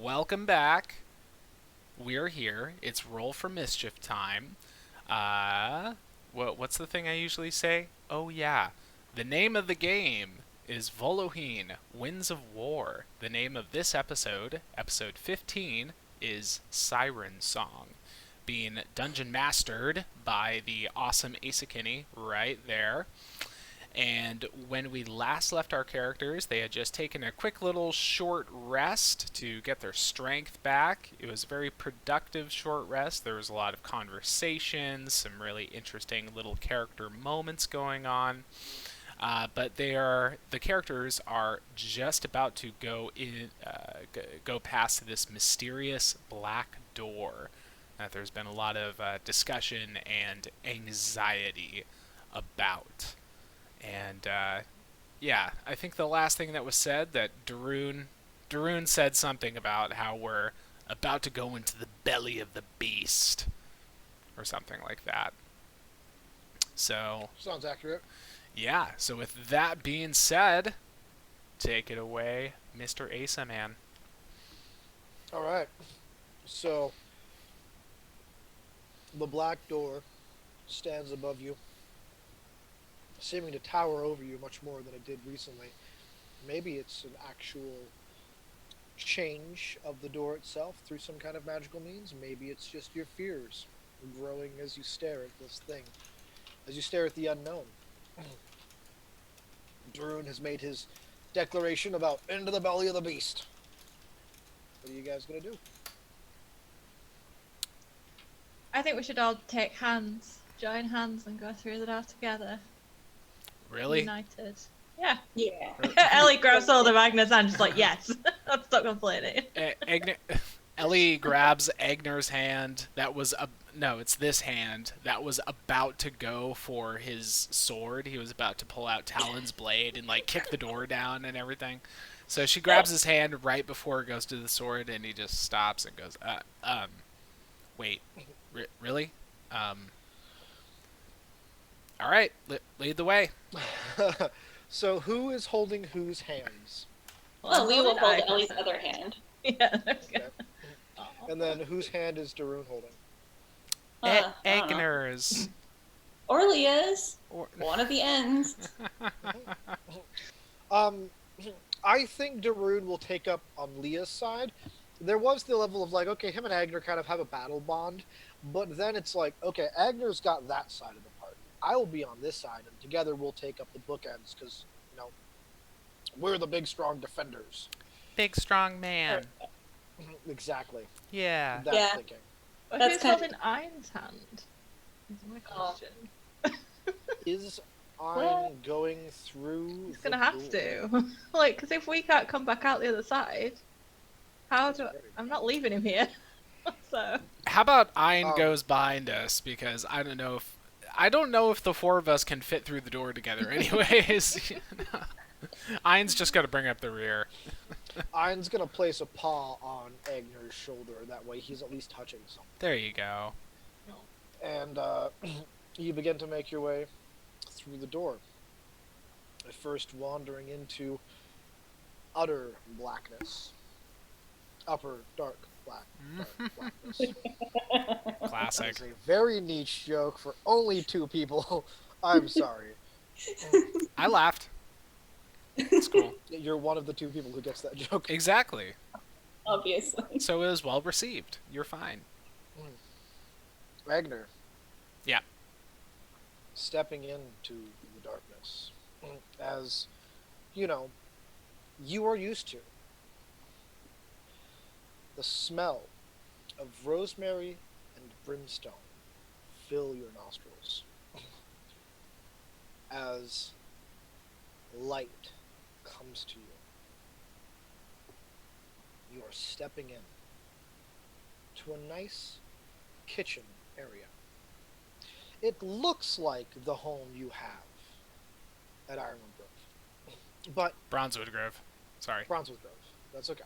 welcome back. We're here. It's Roll for Mischief time. What's the thing I usually say? Oh, yeah. The name of the game is Voloheen, Winds of War. The name of this episode, episode 15, is Siren Song, being dungeon mastered by the awesome Asakini right there. And when we last left our characters, they had just taken a quick little short rest to get their strength back. It was a very productive short rest. There was a lot of conversations, some really interesting little character moments going on. But the characters are just about to go past this mysterious black door that there's been a lot of discussion and anxiety about. And yeah, I think the last thing that was said, that Darun said something about how we're about to go into the belly of the beast, or something like that. So Sounds accurate. yeah. So with that being said, take it away, Mr. Asa Man. All right. So the black door stands above you, seeming to tower over you much more than it did recently. Maybe it's an actual change of the door itself through some kind of magical means. Maybe it's just your fears growing as you stare at this thing, as you stare at the unknown. Drune has made his declaration about into the belly of the beast. What are you guys gonna do? I think we should all take hands, join hands, and go through the door together. Really? United. Yeah. Yeah. Ellie grabs hold of Agnes and just like, yes. I'll stop complaining. Ellie grabs Eigner's hand. No, it's this hand that was about to go for his sword. He was about to pull out Talon's blade and like kick the door down and everything. So she grabs his hand right before it goes to the sword, and he just stops and goes, wait, really? All right, lead the way. So who is holding whose hands? Well, we will hold Agnes. Ellie's other hand. Yeah. Okay. And then whose hand is Darun holding? I don't know. Eigner's. Or Leah's. Or- One of the ends. I think Darun will take up on Leah's side. There was the level of like, okay, him and Eigner kind of have a battle bond, but then it's like, okay, Agner's got that side of the party. I will be on this side, and together we'll take up the bookends because, we're the big, strong defenders. Big strong man. Exactly. Yeah. That's Yeah. thinking. But That's who's kind of- holding Iron's hand? Is my question. Is Well- I'm going through? He's gonna have to. Like, because if we can't come back out the other side, I'm not leaving him here. So. How about Ein Um, goes behind us, because I don't know if the four of us can fit through the door together anyways. Ein's just got to bring up the rear. Iron's gonna place a paw on Agner's shoulder. That way, he's at least touching something. There you go. And you begin to make your way through the door. At first, wandering into utter blackness, upper dark blackness. Classic. It's a very niche joke for only two people. I'm sorry. I laughed. It's cool. You're one of the two people who gets that joke. Exactly. Obviously. So it was well received. You're fine. Ragnar. Yeah. Stepping into the darkness. As, you are used to. The smell of rosemary and brimstone fill your nostrils. As light comes to you. You are stepping in to a nice kitchen area. It looks like the home you have at Ironwood Grove, but Bronzewood Grove. Sorry. Bronzewood Grove. That's okay.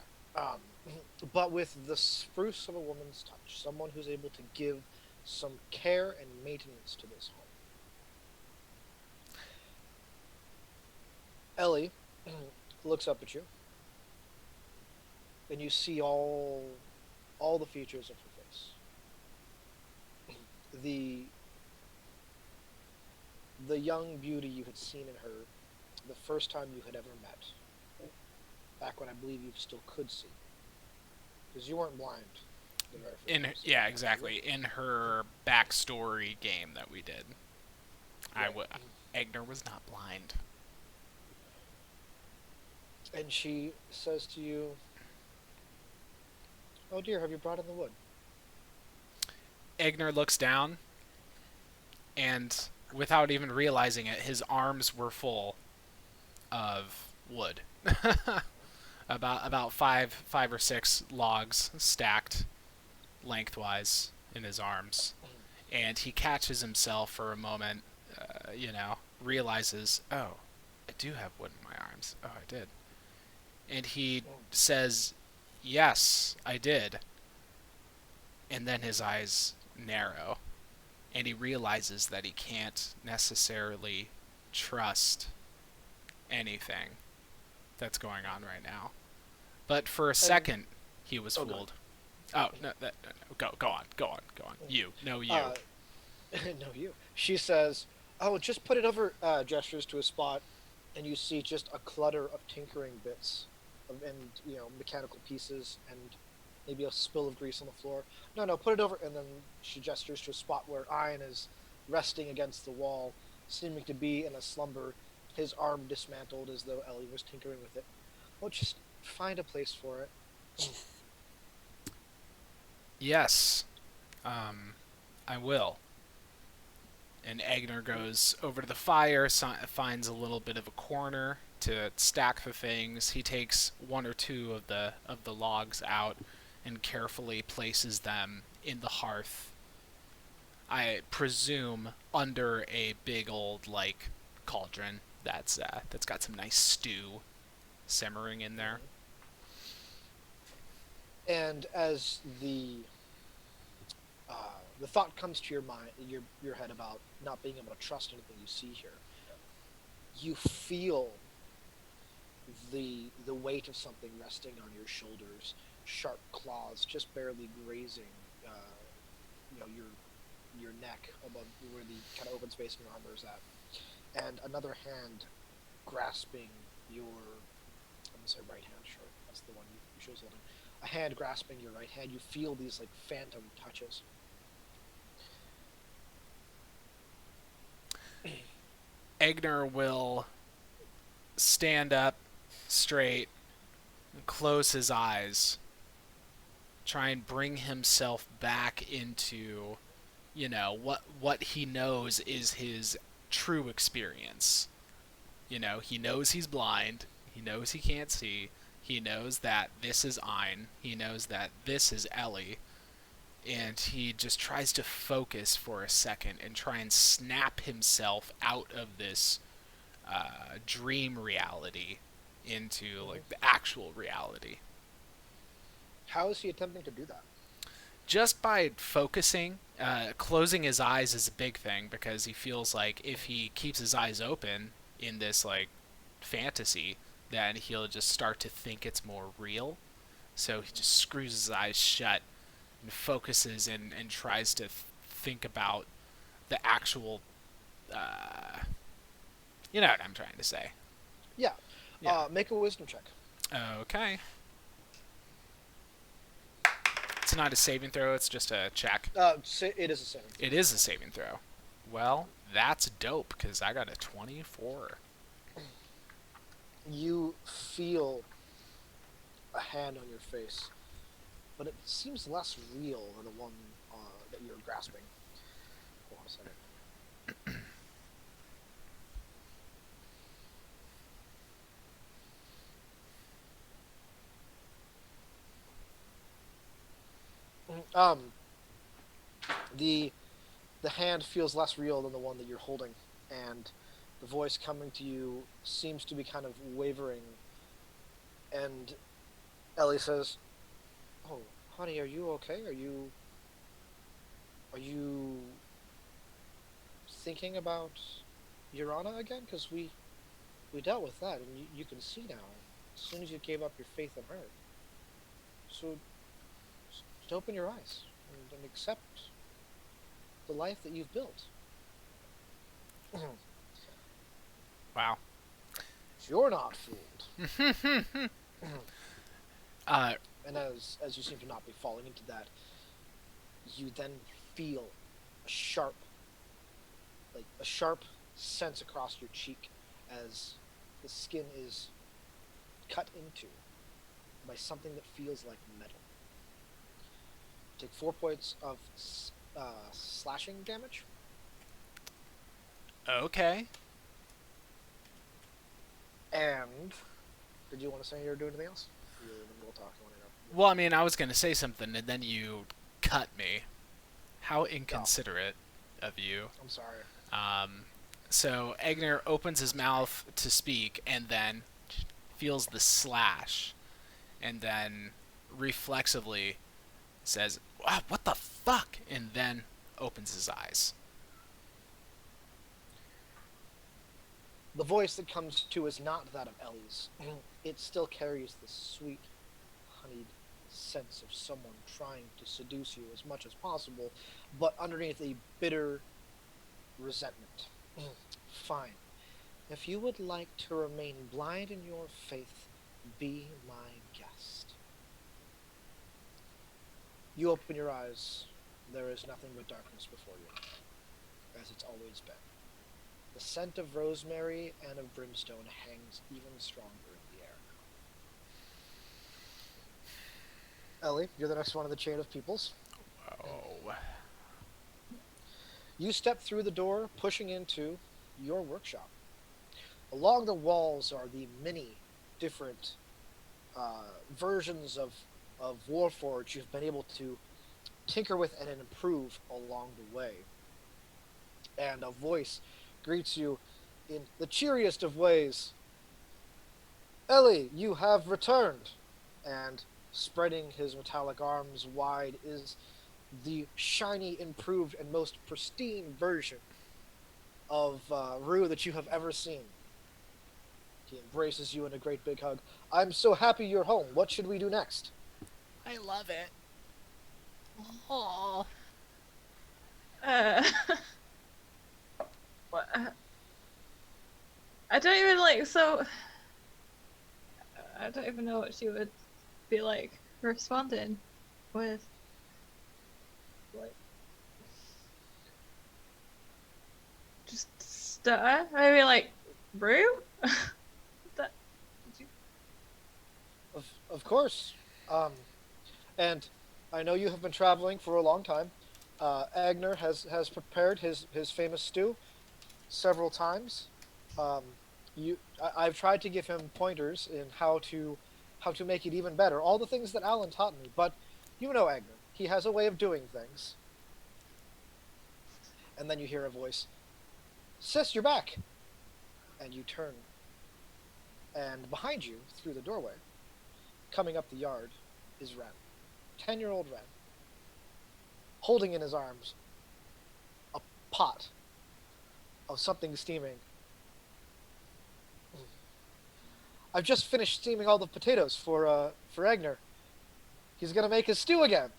But with the spruce of a woman's touch, someone who's able to give some care and maintenance to this home. Ellie looks up at you. and you see all the features of her face. The the young beauty you had seen in her the first time you had ever met, back when I believe you still could see, because you weren't blind the very first In time. yeah, exactly. In her backstory game that we did, Right. Eigner was not blind. And she says to you, "Oh dear, have you brought in the wood?" Eigner looks down, and without even realizing it, his arms were full of wood. About five or six logs stacked lengthwise in his arms, and he catches himself for a moment. Realizes, oh, I do have wood in my arms. Oh, I did. And he says, yes, I did. And then his eyes narrow, and he realizes that he can't necessarily trust anything that's going on right now. But for a second, he was fooled. Oh, no, no. Go on. You. No, you. No, you. She says, "Oh, just put it over." Gestures to a spot, and you see just a clutter of tinkering bits, and mechanical pieces, and maybe a spill of grease on the floor. No, no, put it over. And then she gestures to a spot where Ian is resting against the wall, seeming to be in a slumber, his arm dismantled as though Ellie was tinkering with it. Oh, just find a place for it. Yes. I will. And Eigner goes over to the fire, finds a little bit of a corner to stack the things. He takes one or two of the logs out and carefully places them in the hearth. I presume under a big old cauldron that's got some nice stew simmering in there. And as the thought comes to your mind, your head about not being able to trust anything you see here, you feel the weight of something resting on your shoulders, sharp claws just barely grazing, your neck above where the kind of open space in your armor is at, and another hand grasping your, I'm gonna say right hand, sure, that's the one you chose holding. A hand grasping your right hand. You feel these phantom touches. Eigner will stand up straight and close his eyes, try and bring himself back into what he knows is his true experience. He knows he's blind, he knows he can't see, he knows that this is Ein, he knows that this is Ellie, and he just tries to focus for a second and try and snap himself out of this dream reality into the actual reality. How is he attempting to do that? Just by focusing, closing his eyes is a big thing, because he feels like if he keeps his eyes open in this fantasy, then he'll just start to think it's more real. So he just screws his eyes shut and focuses and tries to think about the actual you know what I'm trying to say. Yeah. Yeah. Make a wisdom check. Okay. It's not a saving throw, it's just a check. It is a saving throw. It is a saving throw. Well, that's dope, because I got a 24. You feel a hand on your face, but it seems less real than the one that you're grasping. Hold on a second. The hand feels less real than the one that you're holding, and the voice coming to you seems to be kind of wavering. And Ellie says, "Oh, honey, are you okay? Are you thinking about Urana again? Because we dealt with that, and you can see now. As soon as you gave up your faith in her." So just open your eyes and accept the life that you've built. Wow. You're not fooled. uh, And as you seem to not be falling into that, you then feel a sharp, like a sharp sense across your cheek as the skin is cut into by something that feels like metal. Take 4 points of slashing damage. okay. And did you want to say you were doing anything else? You're in the middle of talking. Well, I mean, I was going to say something, and then you cut me. How inconsiderate of you. I'm sorry. So Eigner opens his mouth to speak, and then feels the slash, and then reflexively says, "Wow, what the fuck?" and then opens his eyes. The voice that comes to is not that of Ellie's. It still carries the sweet, honeyed sense of someone trying to seduce you as much as possible, but underneath a bitter resentment. Fine. If you would like to remain blind in your faith, be my guest. You open your eyes. There is nothing but darkness before you, as it's always been. The scent of rosemary and of brimstone hangs even stronger in the air. Ellie, you're the next one in the chain of peoples. Oh. You step through the door, pushing into your workshop. Along the walls are the many different versions of Warforged you've been able to tinker with and improve along the way. And a voice greets you in the cheeriest of ways. Ellie, you have returned. And spreading his metallic arms wide is the shiny, improved, and most pristine version of Rue that you have ever seen. He embraces you in a great big hug. I'm so happy you're home. What should we do next? I love it. Oh. What? I don't even like, so I don't even know what she would be like responding with. Like, just stutter? Maybe like, Rue? That, did you... Of course. And I know you have been traveling for a long time. Eigner has prepared his famous stew several times. I've tried to give him pointers in how to make it even better. All the things that Alan taught me, but you know Eigner. He has a way of doing things. And then you hear a voice. Sis, you're back. And you turn. And behind you, through the doorway, coming up the yard, is Ren. 10-year-old Ren. Holding in his arms a pot of something steaming. I've just finished steaming all the potatoes for Eigner. He's gonna make his stew again.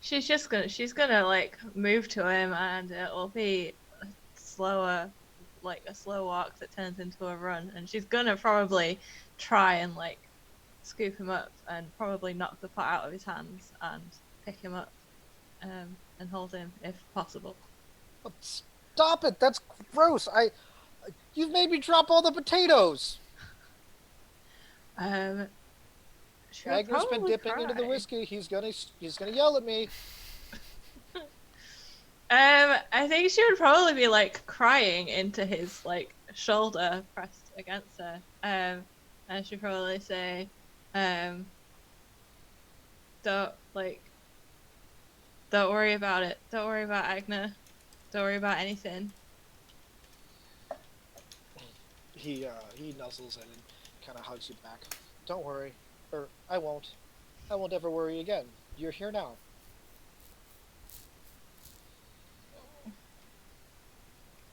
She's gonna like move to him, and it'll be a slower, like a slow walk that turns into a run, and she's gonna probably try and like scoop him up and probably knock the pot out of his hands and pick him up and hold him if possible. But stop it! That's gross. You've made me drop all the potatoes. Eigner's been dipping into the whiskey. He's gonna yell at me. I think she would probably be like crying into his like shoulder pressed against her. And she'd probably say, don't worry about it. Don't worry about Eigner. Don't worry about anything. He nuzzles in and kind of hugs you back. Don't worry. Or I won't. I won't ever worry again. You're here now.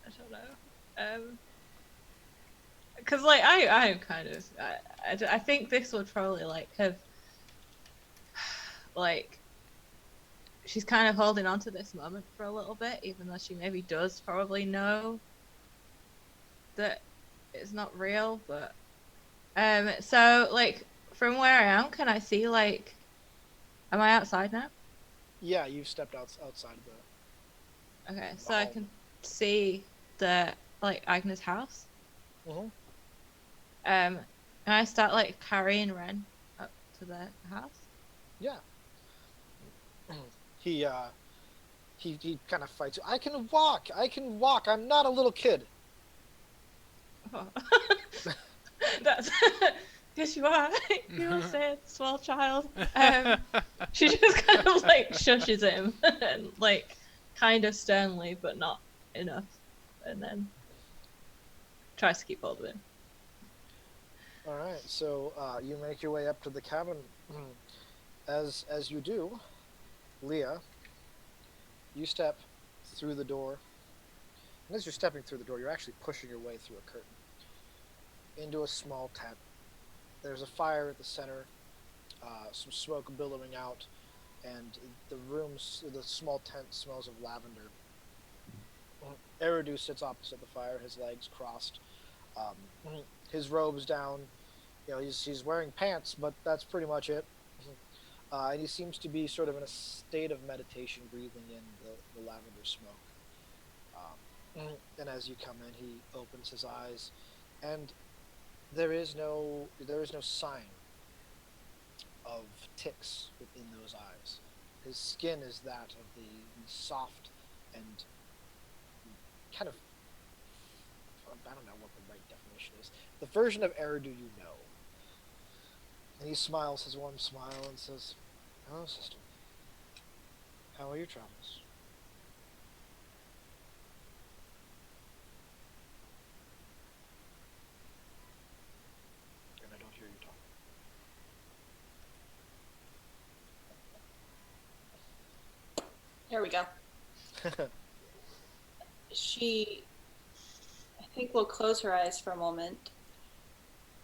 I don't know. Because like I'm kind of I think this would probably like have like she's kind of holding on to this moment for a little bit, even though she maybe does probably know that it's not real. But so like from where I am, can I see like, am I outside now? Yeah, you've stepped outside of Okay, the so I hall. can see the like Agnes house. Mm-hmm. And I start like carrying Ren up to the house. Yeah. he uh he kind of fights. I can walk. I can walk. I'm not a little kid. Oh. That's yes, you are. You are saying small child. She just kind of like shushes him and like kind of sternly, but not enough, and then tries to keep hold of him. All right. So you make your way up to the cabin. As you do, Leah, you step through the door. And as you're stepping through the door, you're actually pushing your way through a curtain into a small tent. There's a fire at the center, some smoke billowing out, and the small tent smells of lavender. Eridu sits opposite the fire, his legs crossed, his robes down. You know, he's wearing pants, but that's pretty much it. And he seems to be sort of in a state of meditation, breathing in the lavender smoke. And as you come in, he opens his eyes, and there is no sign of ticks within those eyes. His skin is that of the soft and kind of, I don't know what the right definition is. The version of Eridu you know. And he smiles his warm smile and says, "Hello, sister. How are your travels?" And I don't hear you There we go. talking. She, I think, will close her eyes for a moment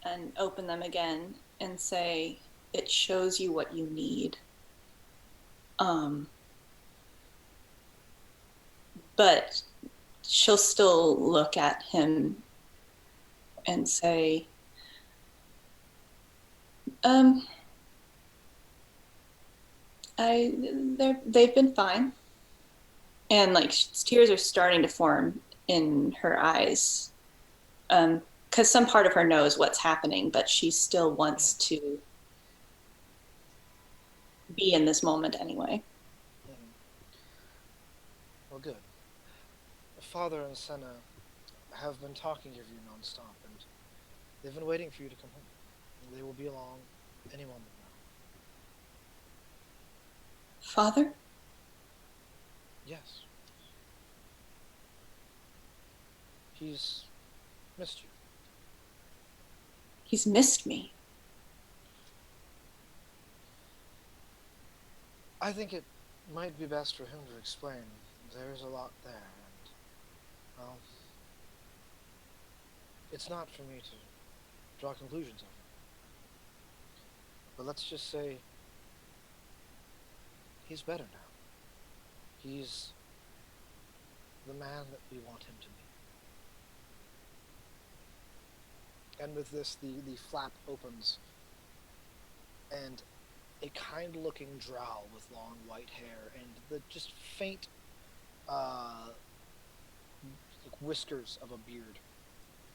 and open them again and say, "It shows you what you need." But she'll still look at him and say, um, they've been fine. And like tears are starting to form in her eyes. Because some part of her knows what's happening, but she still wants to be in this moment anyway. Well, good. The father and Senna have been talking of you nonstop, and they've been waiting for you to come home. And they will be along any moment now. Father? Yes. He's missed you. He's missed me. I think it might be best for him to explain. There's a lot there, and, well, it's not for me to draw conclusions of it. But let's just say he's better now. He's the man that we want him to be. And with this, the flap opens, and a kind-looking drow with long white hair and the just faint like whiskers of a beard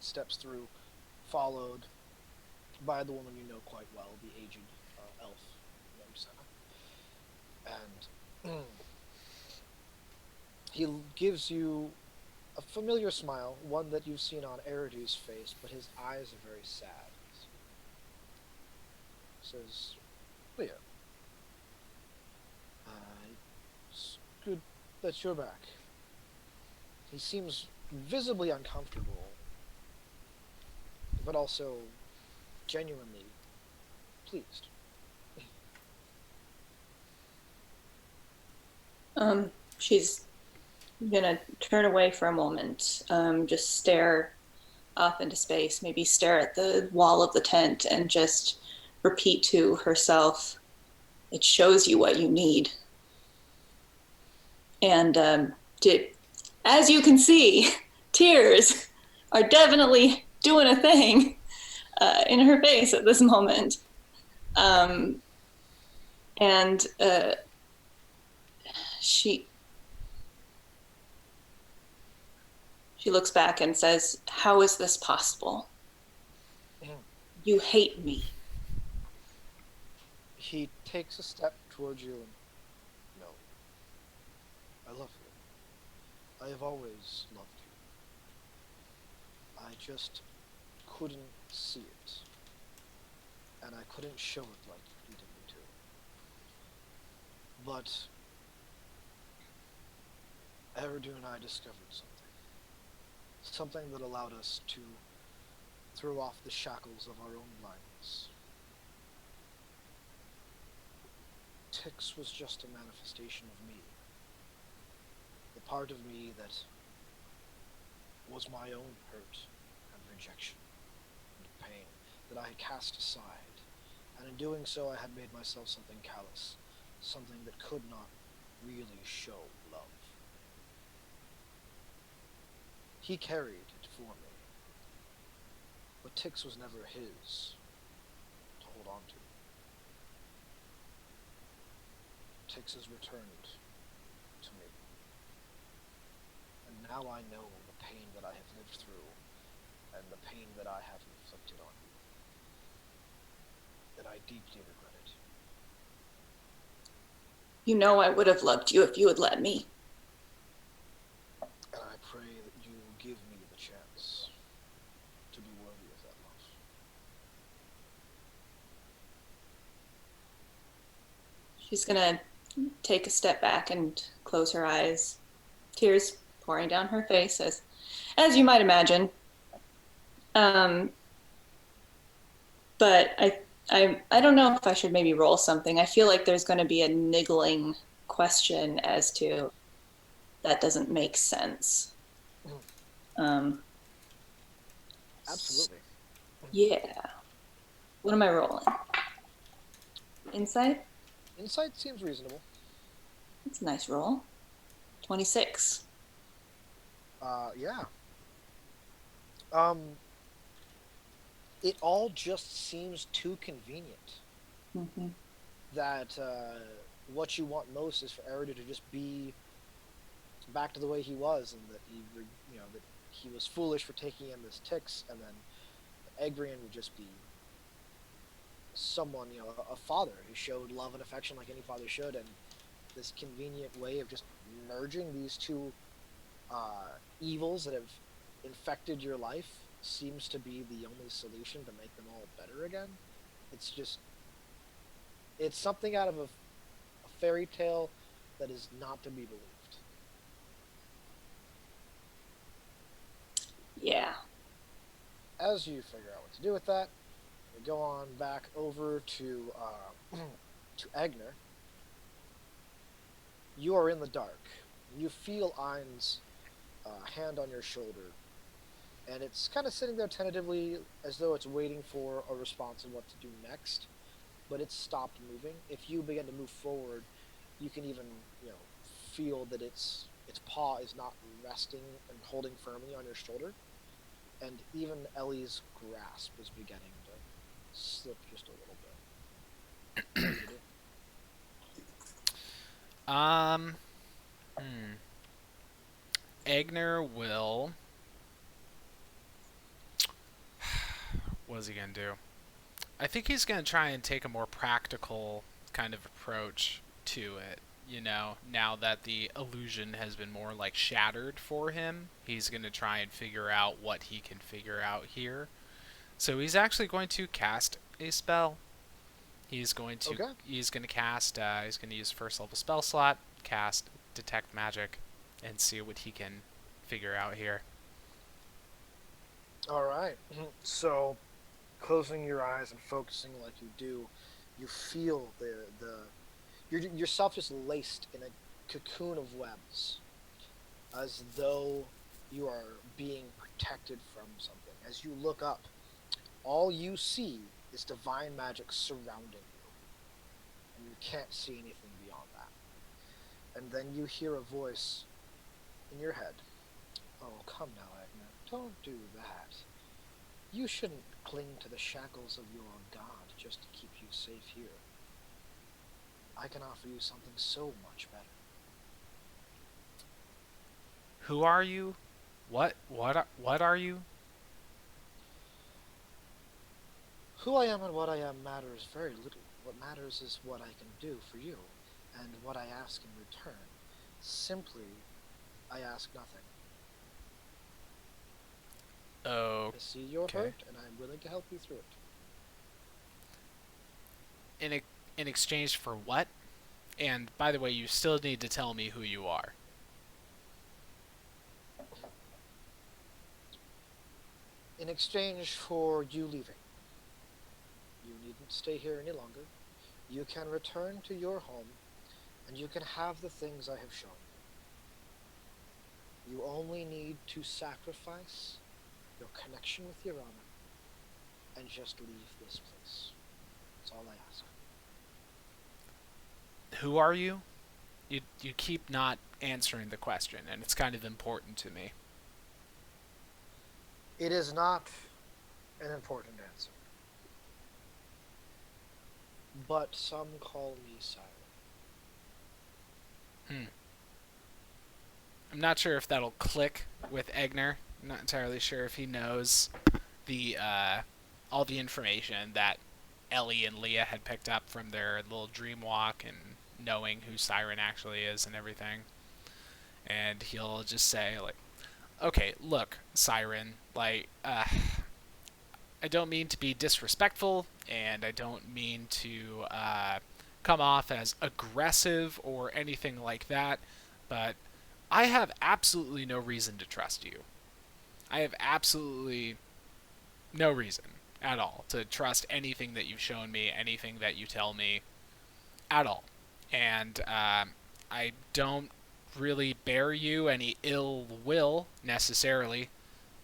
steps through, followed by the woman you know quite well, the aged elf named Senna. And he gives you a familiar smile, one that you've seen on Eridu's face, but his eyes are very sad. He says, "Leah, it's good that you're back." He seems visibly uncomfortable, but also genuinely pleased. She's gonna turn away for a moment, just stare off into space, maybe stare at the wall of the tent and just repeat to herself, it shows you what you need. And as you can see, tears are definitely doing a thing in her face at this moment. And she looks back and says, "How is this possible? You hate me." He takes a step towards you and, no, I love you. I have always loved you. I just couldn't see it. And I couldn't show it like you needed me to. But Eridu and I discovered something. Something that allowed us to throw off the shackles of our own blindness. Tix was just a manifestation of me. The part of me that was my own hurt and rejection and pain that I had cast aside. And in doing so, I had made myself something callous, something that could not really show love. He carried it for me, but Tix was never his to hold on to. Tix has returned to me, and now I know the pain that I have lived through, and the pain that I have inflicted on you, and I deeply regret it. You know I would have loved you if you had let me. And I pray that you will give me the chance to be worthy of that love. She's gonna take a step back and close her eyes, tears pouring down her face, as you might imagine. But I don't know if I should maybe roll something. I feel like there's going to be a niggling question as to that doesn't make sense. Absolutely. Yeah. What am I rolling? Insight? Insight seems reasonable. It's a nice roll. 26. Yeah. It all just seems too convenient. Mm-hmm. That what you want most is for Eridu to just be back to the way he was, and that that he was foolish for taking in this Tix, and then Egrian would just be someone, a father who showed love and affection like any father should, and this convenient way of just merging these two evils that have infected your life seems to be the only solution to make them all better again. It's something out of a fairy tale that is not to be believed. Yeah. As you figure out what to do with that, we go on back over to Eigner. You are in the dark. You feel Ein's hand on your shoulder, and it's kind of sitting there tentatively as though it's waiting for a response on what to do next, but it's stopped moving. If you begin to move forward, you can even feel that its paw is not resting and holding firmly on your shoulder, and even Ellie's grasp is beginning to slip just a little bit. What do you do? Eigner will. What is he gonna do? I think he's gonna try and take a more practical kind of approach to it. Now that the illusion has been more like shattered for him, he's gonna try and figure out what he can figure out here. So he's actually going to cast a spell. He's going to Okay. he's going to cast he's going to use first level spell slot, cast detect magic, and see what he can figure out here. All right. So, closing your eyes and focusing like you do, you feel yourself just laced in a cocoon of webs, as though you are being protected from something. As you look up, all you see is divine magic surrounding you, and you can't see anything beyond that. And then you hear a voice in your head. Oh, come now, Eigner. Don't do that. You shouldn't cling to the shackles of your god just to keep you safe here. I can offer you something so much better. Who are you? What are you? Who I am and what I am matters very little. What matters is what I can do for you, and what I ask in return. Simply, I ask nothing. Oh, I see you're okay. hurt, and I'm willing to help you through it. In exchange for what? And by the way, you still need to tell me who you are. In exchange for you leaving, you needn't stay here any longer. You can return to your home, and you can have the things I have shown you. You only need to sacrifice your connection with your honor, and just leave this place. That's all I ask. Who are you? You keep not answering the question, and it's kind of important to me. It is not an important answer, but some call me Siren. I'm not sure if that'll click with Eigner. I'm not entirely sure if he knows the all the information that Ellie and Leah had picked up from their little dream walk and knowing who Siren actually is and everything. And he'll just say, like, okay, look, Siren, like, I don't mean to be disrespectful, and I don't mean to come off as aggressive or anything like that, but I have absolutely no reason to trust you. I have absolutely no reason at all to trust anything that you've shown me, anything that you tell me, at all. And I don't really bear you any ill will, necessarily.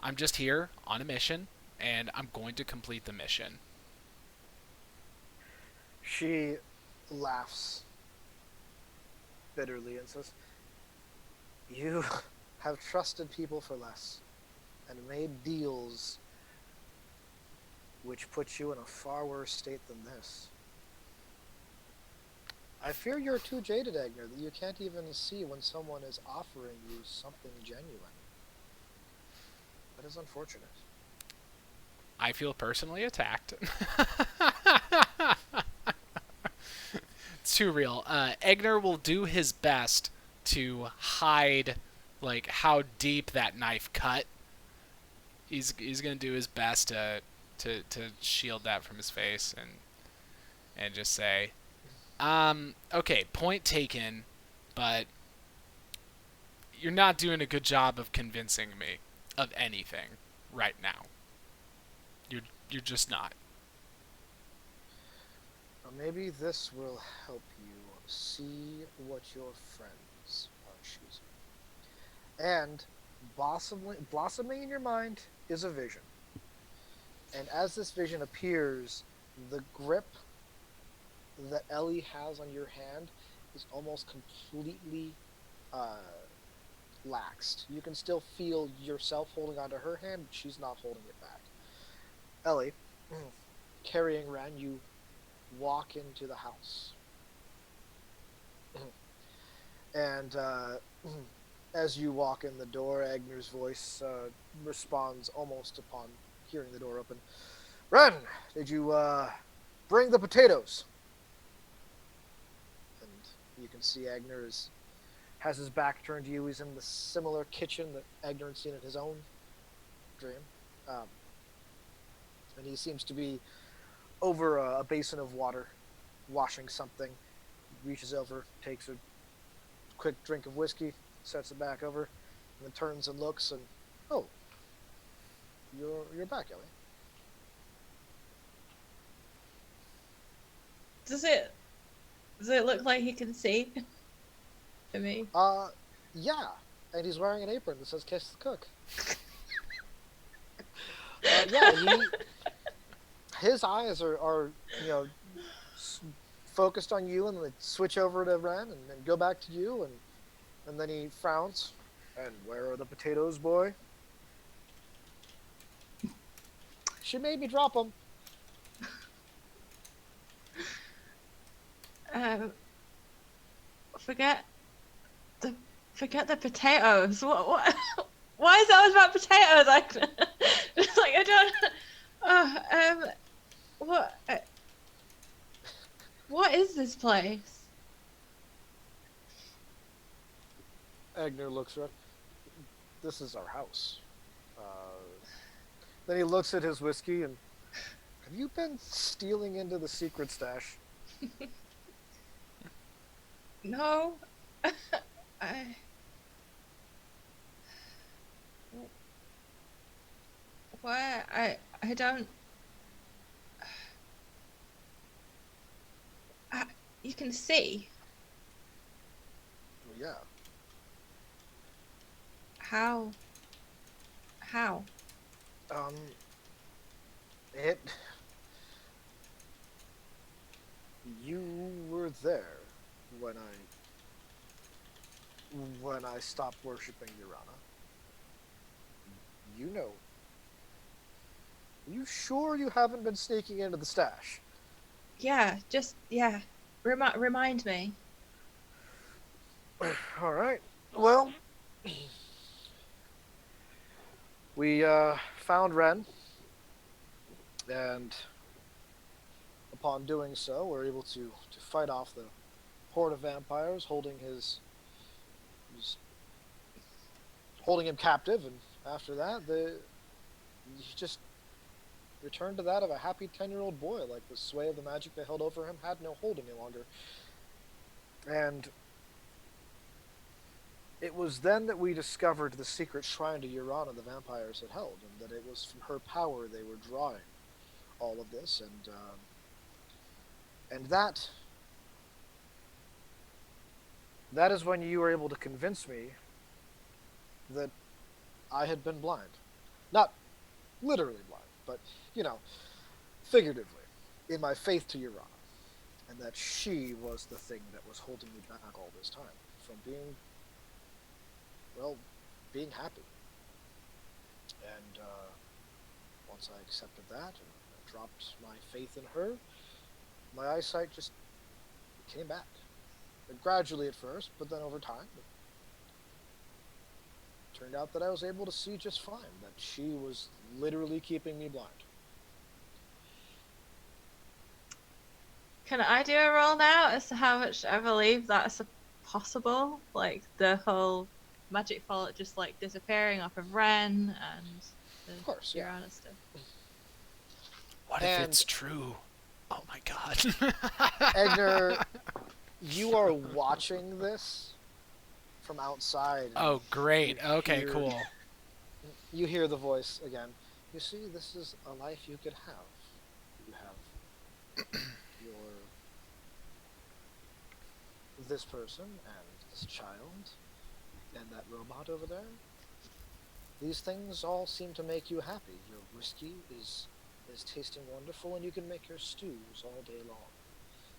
I'm just here on a mission, and I'm going to complete the mission. She laughs bitterly and says, "You have trusted people for less, and made deals which put you in a far worse state than this. I fear you're too jaded, Eigner, that you can't even see when someone is offering you something genuine. That is unfortunate." I feel personally attacked. It's too real. Eigner will do his best to hide, like, how deep that knife cut. He's gonna do his best to shield that from his face and just say, okay, point taken, but you're not doing a good job of convincing me of anything right now. You're just not. Well, maybe this will help you see what your friends are choosing. And blossoming in your mind is a vision. And as this vision appears, the grip that Ellie has on your hand is almost completely laxed. You can still feel yourself holding onto her hand, but she's not holding it back. Ellie, carrying Ran, you walk into the house. And as you walk in the door, Eigner's voice responds almost upon hearing the door open. "Ren, did you bring the potatoes?" And you can see Eigner has his back turned to you. He's in the similar kitchen that Eigner had seen in his own dream. And he seems to be over a basin of water, washing something. He reaches over, takes a quick drink of whiskey, sets it back over, and then turns and looks, and oh, you're back, Ellie. Does it look like he can see to me? Yeah, and he's wearing an apron that says "Kiss the Cook." Yeah, his eyes are s- focused on you, and they switch over to Ren, and then go back to you, and then he frowns. And where are the potatoes, boy? She made me drop them. Um, forget the forget the potatoes. What? Why is it always about potatoes? Just like I don't. Oh, what? What is this place? Eigner looks around. This is our house. Then he looks at his whiskey and, have you been stealing into the secret stash? No. I. Where? I don't. I, you can see Well, yeah. how. How? Um, it. You were there when I stopped worshiping Urana. You know. Are you sure you haven't been sneaking into the stash? Yeah. Just yeah. Remind me. All right. Well, we found Ren, and upon doing so, we're able to fight off the horde of vampires, his holding him captive, and after that, he just returned to that of a happy 10-year-old boy. Like the sway of the magic they held over him had no hold any longer, and it was then that we discovered the secret shrine to Urana the vampires had held, and that it was from her power they were drawing all of this, and that is when you were able to convince me that I had been blind. Not literally blind, but, you know, figuratively, in my faith to Urana. And that she was the thing that was holding me back all this time from being, well, being happy. And once I accepted that and I dropped my faith in her, my eyesight just came back. Gradually at first, but then over time, it turned out that I was able to see just fine, that she was literally keeping me blind. Can I do a roll now as to how much I believe that's possible? Like the whole magic fallout just like disappearing off of Ren and the Of course, yeah. Urana stuff. What if And it's true? Oh my god. Eigner, you are watching this from outside. Oh, great. You Okay, hear- cool. You hear the voice again. You see, this is a life you could have. You have your this person and this child and that robot over there. These things all seem to make you happy. Your whiskey is tasting wonderful, and you can make your stews all day long.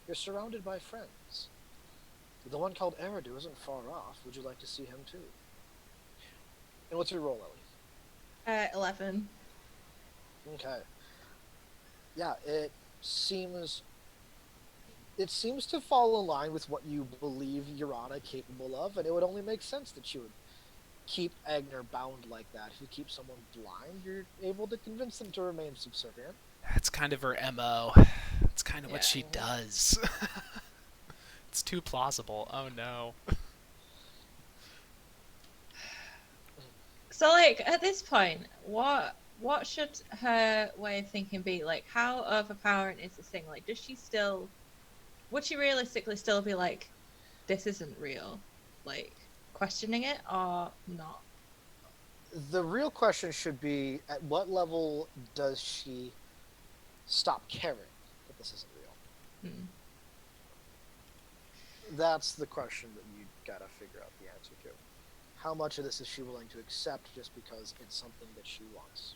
You're surrounded by friends. The one called Eridu isn't far off. Would you like to see him too? And what's your roll, Ellie? 11. Okay. Yeah, seems it seems to fall in line with what you believe Urana capable of, and it would only make sense that you would keep Eigner bound like that. If you keep someone blind, you're able to convince them to remain subservient. That's kind of her MO. It's kind of what she does. It's too plausible. Oh no. So like at this point, what should her way of thinking be? Like how overpowering is this thing? Like would she realistically still be like, this isn't real? Like questioning it or not? The real question should be, at what level does she stop caring that this isn't real? Hmm. That's the question that you gotta figure out the answer to. How much of this is she willing to accept just because it's something that she wants?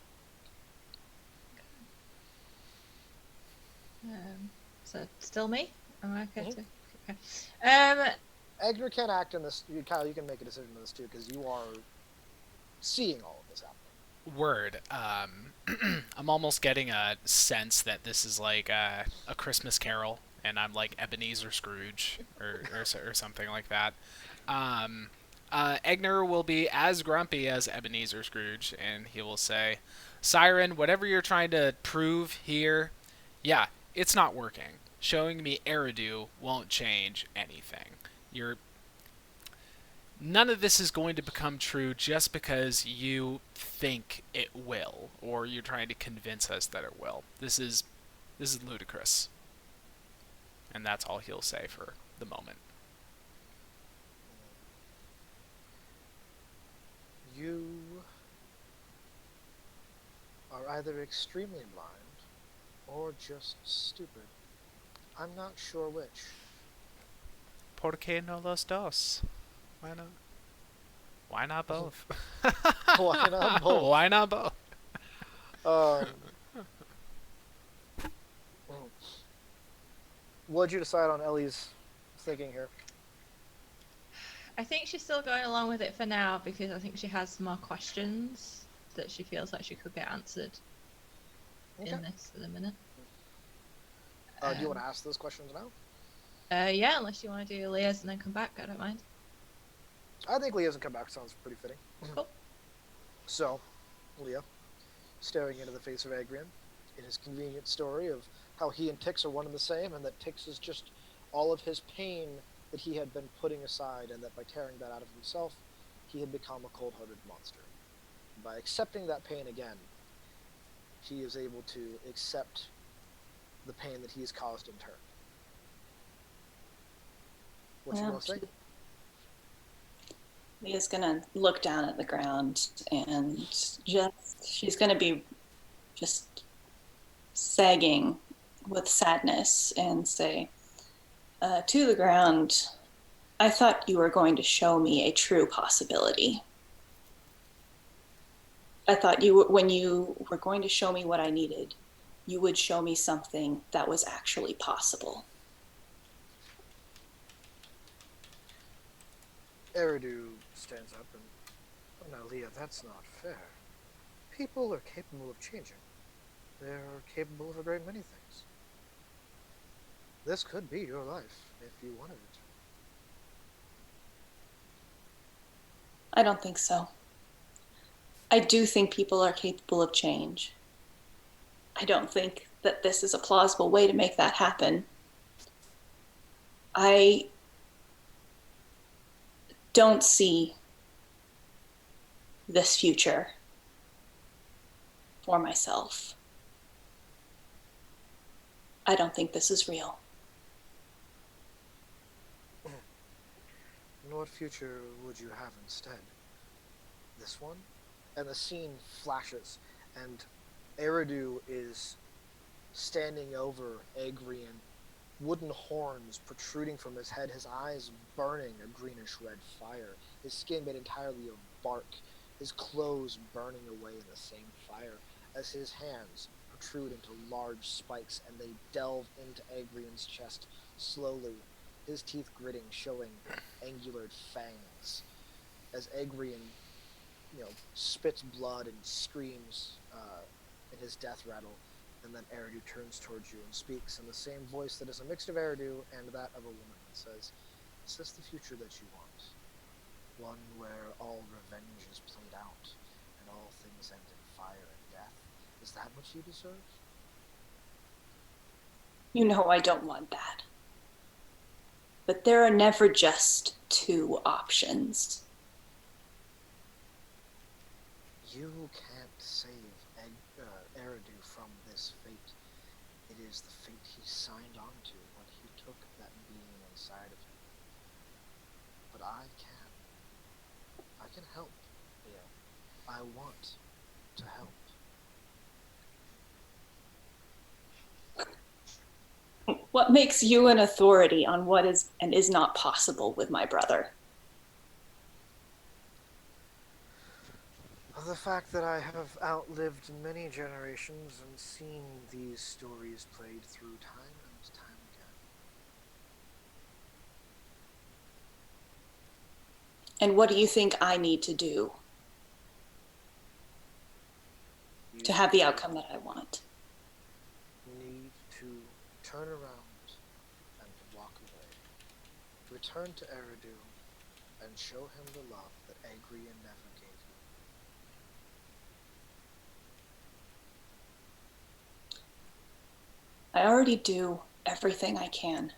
So still me? Am I okay Mhm. to? Okay. Eigner can act in this. Kyle, you can make a decision on this too, because you are seeing all of this happening. Word. I'm almost getting a sense that this is like a Christmas Carol, and I'm like Ebenezer Scrooge or something like that. Um, Egner will be as grumpy as Ebenezer Scrooge, and he will say, "Siren, whatever you're trying to prove here, yeah, it's not working. Showing me Eridu won't change anything. You're None of this is going to become true just because you think it will, or you're trying to convince us that it will. This is ludicrous." And that's all he'll say for the moment. You are either extremely blind or just stupid. I'm not sure which. ¿Por qué no los dos? Why not? Why not both? Why not both? Why not both? Um, what'd you decide on Ellie's thinking here? I think she's still going along with it for now because I think she has more questions that she feels like she could get answered Okay. in this at the minute. Do you want to ask those questions now? Yeah, unless you want to do Leah's and then come back, I don't mind. I think Leah's and come back sounds pretty fitting. Cool. So, Leah, staring into the face of Agrian, in his convenient story of how he and Tix are one and the same, and that Tix is just all of his pain that he had been putting aside, and that by tearing that out of himself, he had become a cold-hearted monster. By accepting that pain again, he is able to accept the pain that he has caused in turn. What you want to say? Leah's gonna look down at the ground and she's gonna be just sagging with sadness and say, to the ground, I thought you were going to show me a true possibility. I thought when you were going to show me what I needed, you would show me something that was actually possible. Eridu stands up and, oh, now, Leah, that's not fair. People are capable of changing. They're capable of a great many things. This could be your life if you wanted it. I don't think so. I do think people are capable of change. I don't think that this is a plausible way to make that happen. I don't see this future for myself. I don't think this is real. And what future would you have instead? This one? And the scene flashes, and Eridu is standing over Agrian, wooden horns protruding from his head, his eyes burning a greenish red fire, his skin made entirely of bark, his clothes burning away in the same fire, as his hands protrude into large spikes and they delve into Agrian's chest slowly, his teeth gritting, showing angular fangs, as Agrian, spits blood and screams in his death rattle. And then Eridu turns towards you and speaks in the same voice that is a mix of Eridu and that of a woman, and says, "Is this the future that you want? One where all revenge is played out, and all things end in fire and death? Is that what you deserve?" You know I don't want that. But there are never just two options. You can't save Eridu from this fate. It is the fate he signed on to when he took that being inside of him. But I can. I can help. Yeah. I want to help. What makes you an authority on what is and is not possible with my brother? The fact that I have outlived many generations and seen these stories played through time and time again. And what do you think I need to do to have the outcome that I want? Need to turn around and walk away. Return to Eridu and show him the love that Agrian never gave you. I already do everything I can.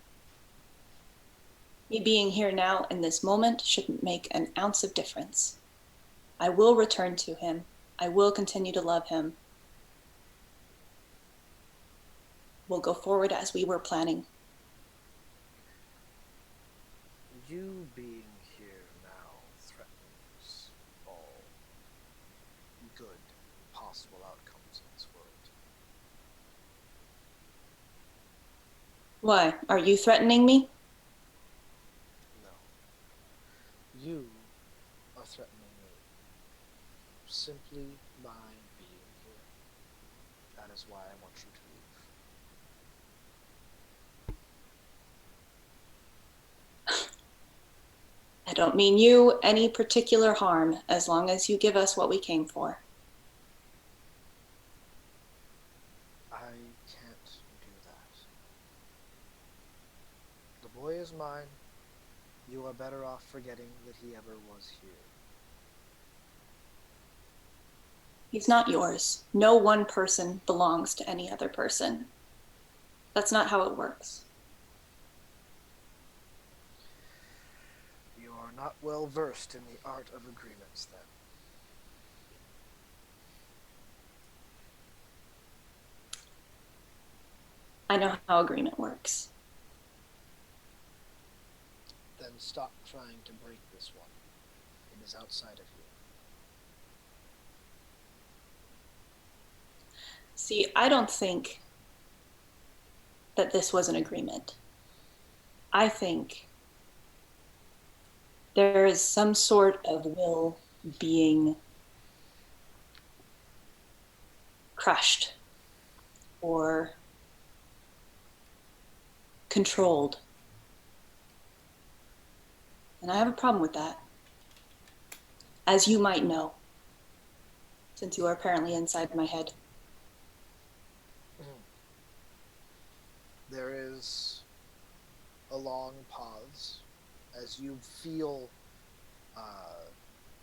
Me being here now in this moment shouldn't make an ounce of difference. I will return to him. I will continue to love him. We'll go forward as we were planning. You being here now threatens all good possible outcomes in this world. Why? Are you threatening me? No. You are threatening me simply by being here. That is why I want you to leave. I don't mean you any particular harm, as long as you give us what we came for. I can't do that. The boy is mine. You are better off forgetting that he ever was here. He's not yours. No one person belongs to any other person. That's not how it works. You are not well versed in the art of agreements, then. I know how agreement works. Then stop trying to break this one. It is outside of you. See, I don't think that this was an agreement. I think there is some sort of will being crushed or controlled. And I have a problem with that, as you might know, since you are apparently inside my head. There is a long pause as you feel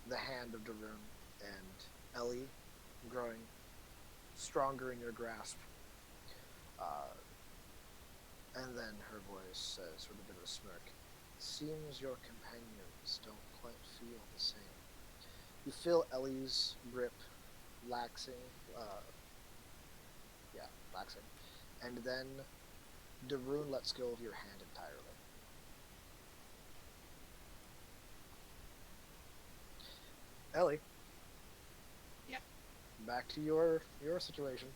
the hand of Darun and Ellie growing stronger in your grasp. And then her voice says, with a bit of a smirk, "Seems your companions don't quite feel the same." You feel Ellie's grip laxing, laxing, and then Darun lets go of your hand entirely. Ellie. Yeah. Back to your situation.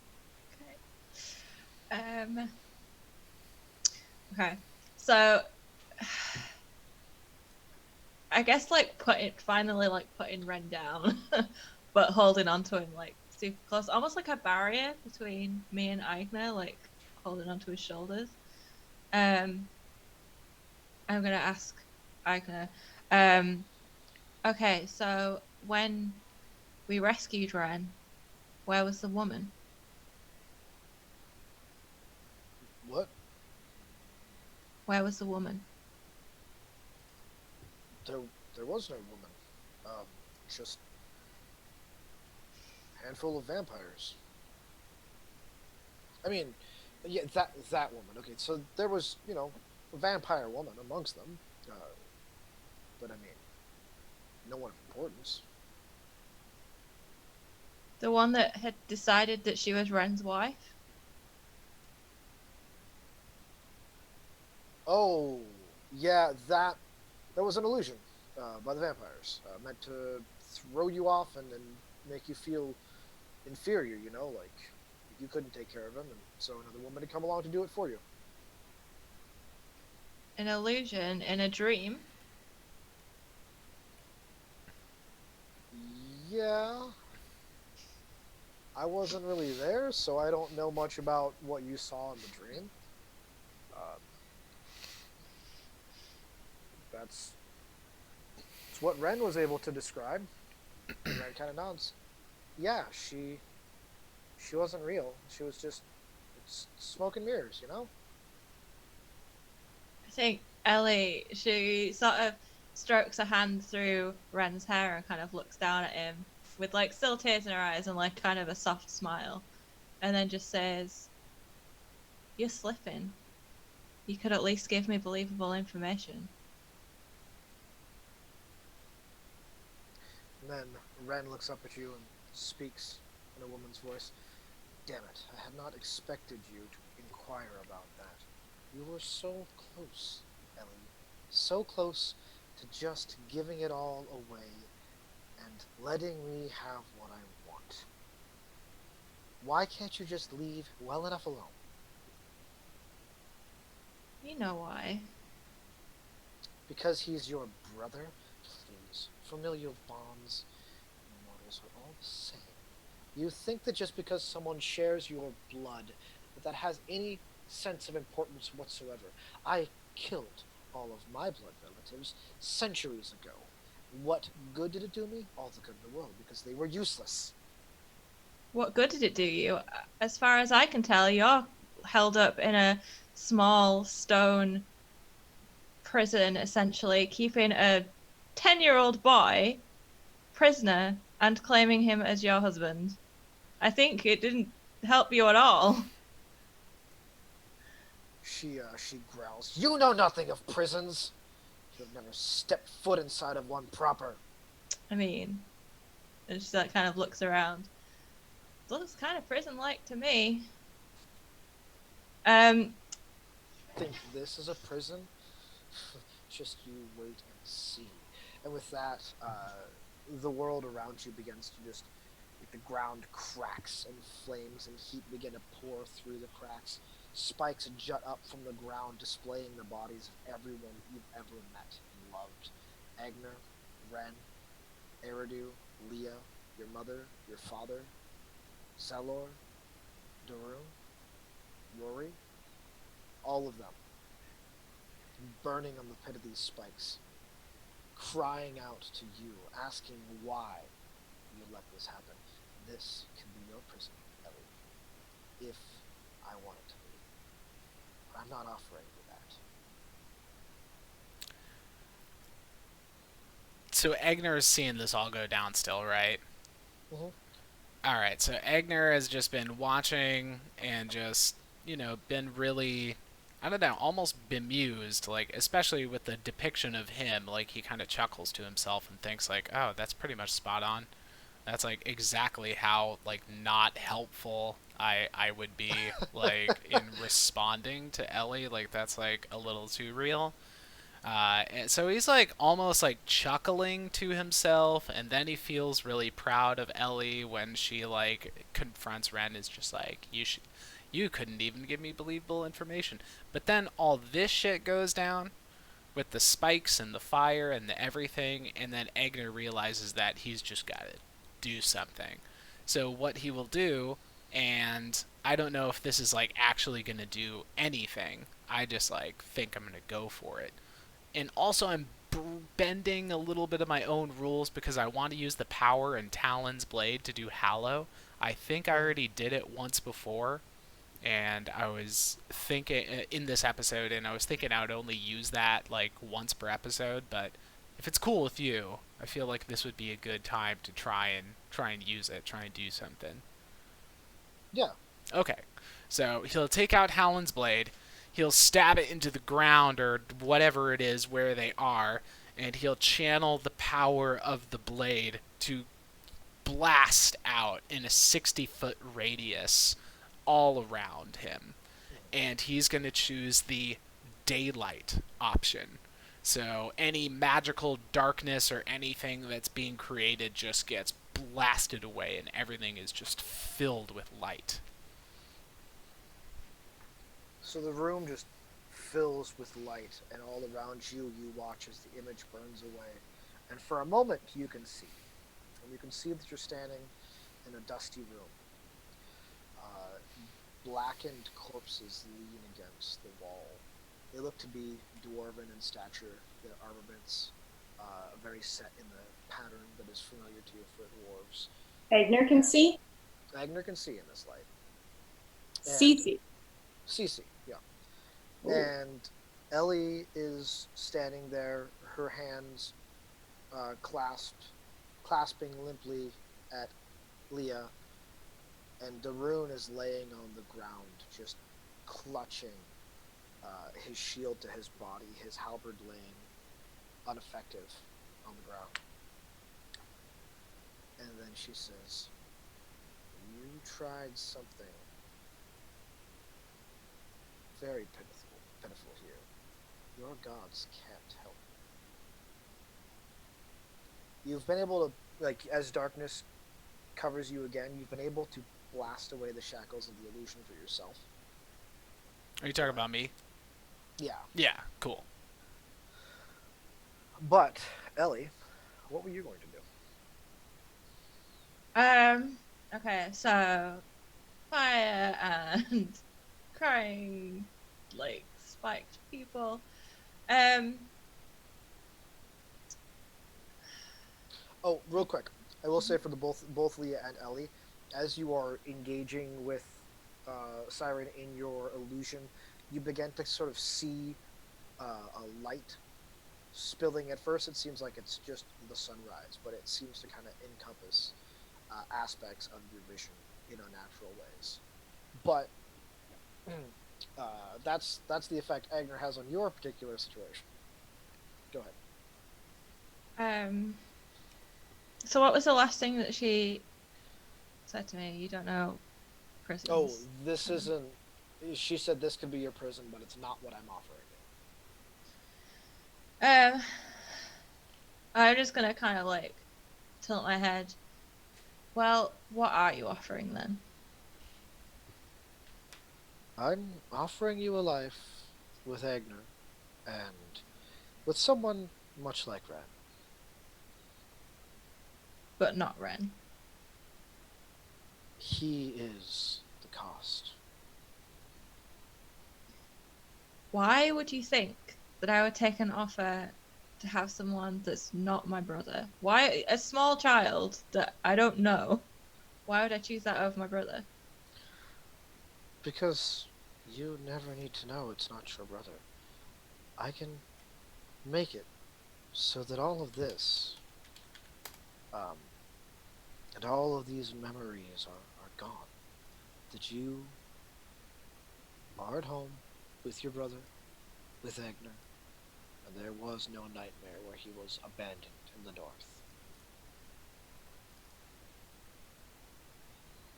Okay. Okay. So I guess like finally putting Ren down, but holding on to him like super close, almost like a barrier between me and Eigner, like holding onto his shoulders. I'm gonna ask Eigner. Okay, so when we rescued Ren, where was the woman? What? Where was the woman? There was no woman. Just a handful of vampires. I mean, yeah, that woman. Okay, so there was, a vampire woman amongst them. But I mean, no one of importance. The one that had decided that she was Ren's wife? Oh, yeah, that was an illusion by the vampires, meant to throw you off and make you feel inferior. Like you couldn't take care of him, and so another woman had come along to do it for you. An illusion in a dream? Yeah, I wasn't really there, so I don't know much about what you saw in the dream. Uh, that's it's what Ren was able to describe. And Ren kind of nods. Yeah, she wasn't real. She was just smoke and mirrors, you know? I think Ellie, she sort of strokes a hand through Ren's hair and kind of looks down at him with like still tears in her eyes and like kind of a soft smile, and then just says, "You're slipping. You could at least give me believable information." And then Ren looks up at you and speaks in a woman's voice. Damn it, I had not expected you to inquire about that. You were so close, Ellie. So close to just giving it all away and letting me have what I want. Why can't you just leave well enough alone? You know why? Because he's your brother? Please, familial bonds, mortals are all the same. You think that just because someone shares your blood, that has any sense of importance whatsoever. I killed all of my blood relatives centuries ago. What good did it do me? All the good in the world, because they were useless. What good did it do you? As far as I can tell, you're held up in a small stone prison, essentially, keeping a 10-year-old boy prisoner and claiming him as your husband. I think it didn't help you at all. She growls. You know nothing of prisons. You have never stepped foot inside of one proper. I mean, and she like kind of looks around. Looks kind of prison-like to me. Think this is a prison? Just you wait and see. And with that, the world around you begins to just, like, the ground cracks and flames and heat begin to pour through the cracks. Spikes jut up from the ground, displaying the bodies of everyone you've ever met and loved. Eigner, Ren, Eridu, Leah, your mother, your father, Zelor, Darun, Rory, all of them, burning on the pit of these spikes, crying out to you, asking why you let this happen. This can be your prison, Ellie, if I want it to be. But I'm not offering you that. So Egner is seeing this all go down still, right? Mm-hmm. Alright, so Egner has just been watching and just, been really, I don't know, almost bemused, like, especially with the depiction of him. Like, he kind of chuckles to himself and thinks, like, oh, that's pretty much spot on. That's, like, exactly how, like, not helpful I would be, like, in responding to Ellie. Like, that's, like, a little too real. And so he's like almost like chuckling to himself, and then he feels really proud of Ellie when she like confronts Ren. Is just like, you couldn't even give me believable information. But then all this shit goes down with the spikes and the fire and the everything, and then Egner realizes that he's just got to do something. So what he will do, and I don't know if this is like actually gonna do anything. I just like think I'm gonna go for it. And also I'm bending a little bit of my own rules because I want to use the power in Talon's blade to do Hallow. I think I already did it once before, and I was thinking in this episode, and I was thinking I would only use that like once per episode. But if it's cool with you, I feel like this would be a good time to try and use it, try and do something. Yeah. Okay, so he'll take out Howland's blade, he'll stab it into the ground or whatever it is where they are, and he'll channel the power of the blade to blast out in a 60-foot radius all around him. And he's going to choose the daylight option. So any magical darkness or anything that's being created just gets blasted away, and everything is just filled with light. So the room just fills with light, and all around you, you watch as the image burns away. And for a moment, you can see. And you can see that you're standing in a dusty room. blackened corpses lean against the wall. They look to be dwarven in stature, their armaments very set in the pattern that is familiar to you for dwarves. Eigner can And see. Agner can see in this light. And Cece. Cece, yeah. Ooh. And Ellie is standing there, her hands clasping limply at Leah, and Darun is laying on the ground, just clutching his shield to his body, his halberd laying ineffective on the ground. And then she says, "You tried something very pitiful here. Your gods can't help. You've been able to, like, as darkness covers you again, you've been able to blast away the shackles of the illusion for yourself. Are you talking about me? Yeah. Yeah, cool. But, Ellie, what were you going to do? Okay, so fire and crying like spiked people. Oh, real quick, I will say for the both Leah and Ellie, as you are engaging with Siren in your illusion, you begin to sort of see a light spilling. At first, it seems like it's just the sunrise, but it seems to kind of encompass aspects of your vision in unnatural ways. But that's the effect Agner has on your particular situation. Go ahead. So what was the last thing that she said to me? You don't know prisons. Oh, this isn't. She said this could be your prison, but it's not what I'm offering you. I'm just gonna kind of like tilt my head. Well, what are you offering then? I'm offering you a life with Agner and with someone much like Ren. But not Ren. He is the cost. Why would you think that I would take an offer to have someone that's not my brother? Why a small child that I don't know? Why would I choose that over my brother? Because you never need to know it's not your brother. I can make it so that all of this, and all of these memories are gone. That you are at home with your brother, with Egner, and there was no nightmare where he was abandoned in the north.